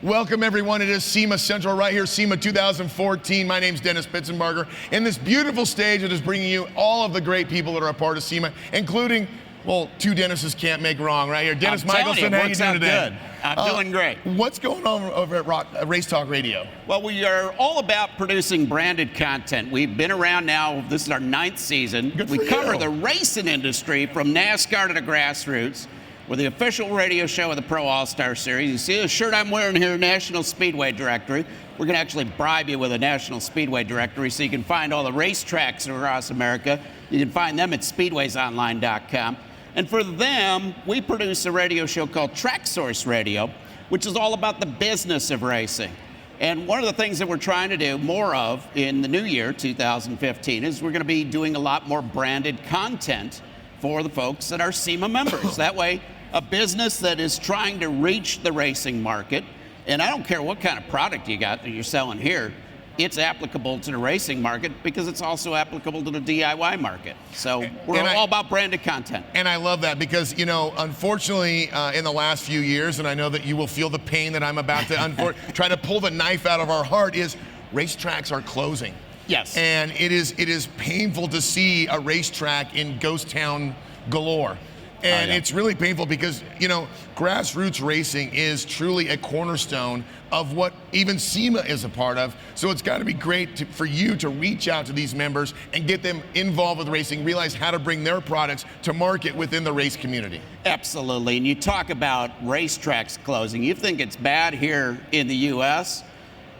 Welcome, everyone. It is SEMA Central right here, SEMA 2014. My name's Dennis Pitzenbarger. And this beautiful stage that is bringing you all of the great people that are a part of SEMA, including, well, two Dennises can't make wrong right here. Dennis Michelsen, how you doing today? Good. I'm doing great. What's going on over at Race Talk Radio? Well, we are all about producing branded content. We've been around now, this is our 9th season. We cover the racing industry from NASCAR to the grassroots. We're the official radio show of the Pro All-Star Series. You see the shirt I'm wearing here, National Speedway Directory. We're going to actually bribe you with a National Speedway Directory so you can find all the racetracks across America. You can find them at speedwaysonline.com. And for them, we produce a radio show called Track Source Radio, which is all about the business of racing. And one of the things that we're trying to do more of in the new year, 2015, is we're going to be doing a lot more branded content for the folks that are SEMA members. That way, a business that is trying to reach the racing market, and I don't care what kind of product you got that you're selling here, it's applicable to the racing market because it's also applicable to the DIY market. So we're all about branded content. And I love that because, you know, unfortunately, in the last few years, and I know that you will feel the pain that I'm about to try to pull the knife out of our heart, is racetracks are closing. Yes. And it is painful to see a racetrack in ghost town galore. And it's really painful because, you know, grassroots racing is truly a cornerstone of what even SEMA is a part of. So it's got to be great for you to reach out to these members and get them involved with racing, realize how to bring their products to market within the race community. Absolutely. And you talk about racetracks closing. You think it's bad here in the U.S.?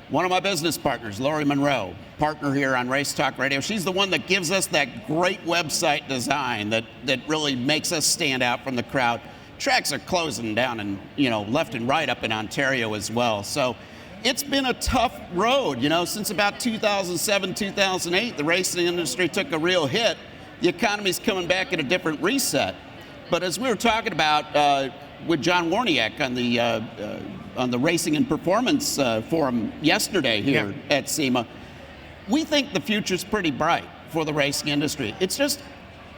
One of my business partners, Lori Monroe, partner here on Race Talk Radio, she's the one that gives us that great website design that really makes us stand out from the crowd. Tracks are closing down and, you know, left and right up in Ontario as well. So it's been a tough road, you know, since about 2007, 2008, the racing industry took a real hit. The economy's coming back at a different reset. But as we were talking about with John Warniak on the Racing and Performance Forum yesterday here at SEMA, we think the future's pretty bright for the racing industry. It's just,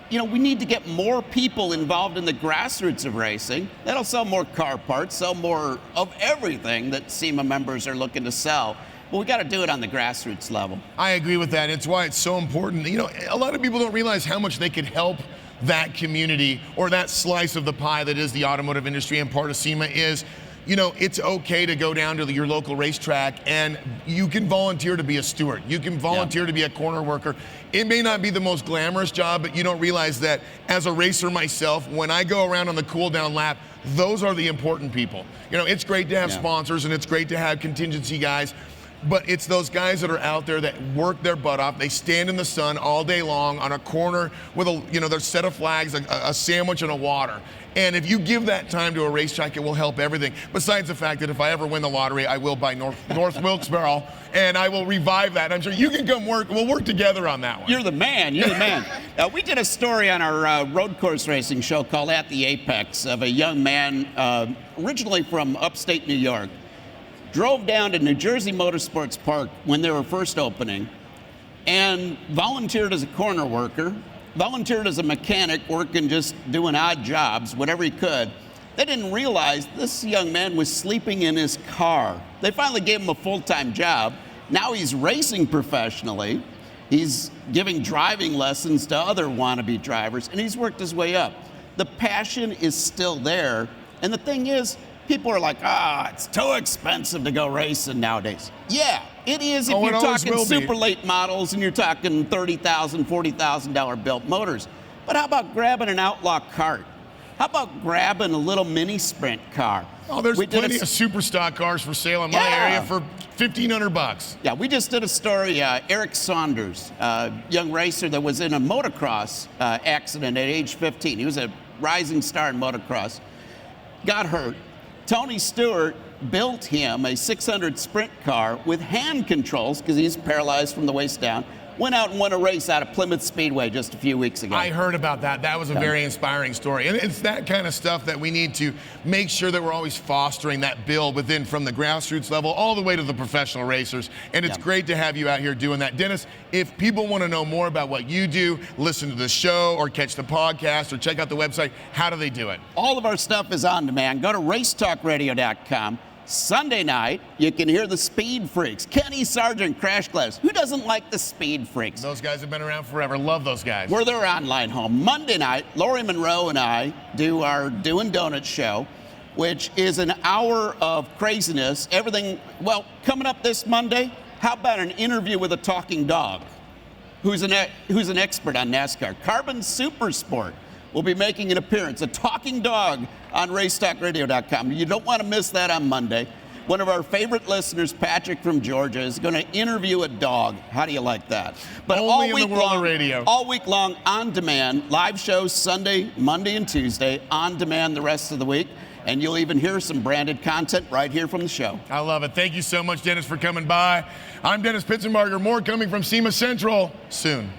you know, we need to get more people involved in the grassroots of racing. That'll sell more car parts, sell more of everything that SEMA members are looking to sell. But we got to do it on the grassroots level. I agree with that. It's why it's so important. You know, a lot of people don't realize how much they could help that community or that slice of the pie that is the automotive industry, and part of SEMA is, you know, it's okay to go down to your local racetrack and you can volunteer to be a steward. You can volunteer to be a corner worker. It may not be the most glamorous job, but you don't realize that as a racer myself, when I go around on the cool down lap, those are the important people. You know, it's great to have sponsors and it's great to have contingency guys, but it's those guys that are out there that work their butt off. They stand in the sun all day long on a corner with their set of flags, a sandwich and a water. And if you give that time to a racetrack, it will help everything. Besides the fact that if I ever win the lottery, I will buy North Wilkes-Barre, and I will revive that. I'm sure you can come work. We'll work together on that one. You're the man. You're the man. We did a story on our road course racing show called At the Apex of a young man originally from upstate New York. Drove down to New Jersey Motorsports Park when they were first opening and volunteered as a corner worker, volunteered as a mechanic, working just doing odd jobs, whatever he could. They didn't realize this young man was sleeping in his car. They finally gave him a full-time job. Now he's racing professionally. He's giving driving lessons to other wannabe drivers, and he's worked his way up. The passion is still there, and the thing is, people are like, it's too expensive to go racing nowadays. Yeah, it is if you're talking super late models and you're talking $30,000, $40,000 built motors. But how about grabbing an outlaw kart? How about grabbing a little mini sprint car? Oh, there's plenty of super stock cars for sale in my area for $1,500. Yeah, we just did a story. Eric Saunders, young racer that was in a motocross accident at age 15. He was a rising star in motocross. Got hurt. Tony Stewart built him a 600 sprint car with hand controls because he's paralyzed from the waist down. Went out and won a race out of Plymouth Speedway just a few weeks ago. I heard about that. That was a very inspiring story. And it's that kind of stuff that we need to make sure that we're always fostering that build within, from the grassroots level all the way to the professional racers. And it's great to have you out here doing that. Dennis, if people want to know more about what you do, listen to the show or catch the podcast or check out the website, how do they do it? All of our stuff is on demand. Go to racetalkradio.com. Sunday night, you can hear the Speed Freaks. Kenny Sargent, Crash Glass. Who doesn't like the Speed Freaks? Those guys have been around forever. Love those guys. We're their online home. Monday night, Lori Monroe and I do our Doing Donuts show, which is an hour of craziness. Everything, well, coming up this Monday, how about an interview with a talking dog who's an expert on NASCAR? Carbon Super Sport will be making an appearance, a talking dog on racetalkradio.com. You don't want to miss that on Monday. One of our favorite listeners, Patrick from Georgia, is going to interview a dog. How do you like that? But Only in the world of radio. All week long, on demand, live shows Sunday, Monday, and Tuesday, on demand the rest of the week. And you'll even hear some branded content right here from the show. I love it. Thank you so much, Dennis, for coming by. I'm Dennis Pitzenbarger. More coming from SEMA Central soon.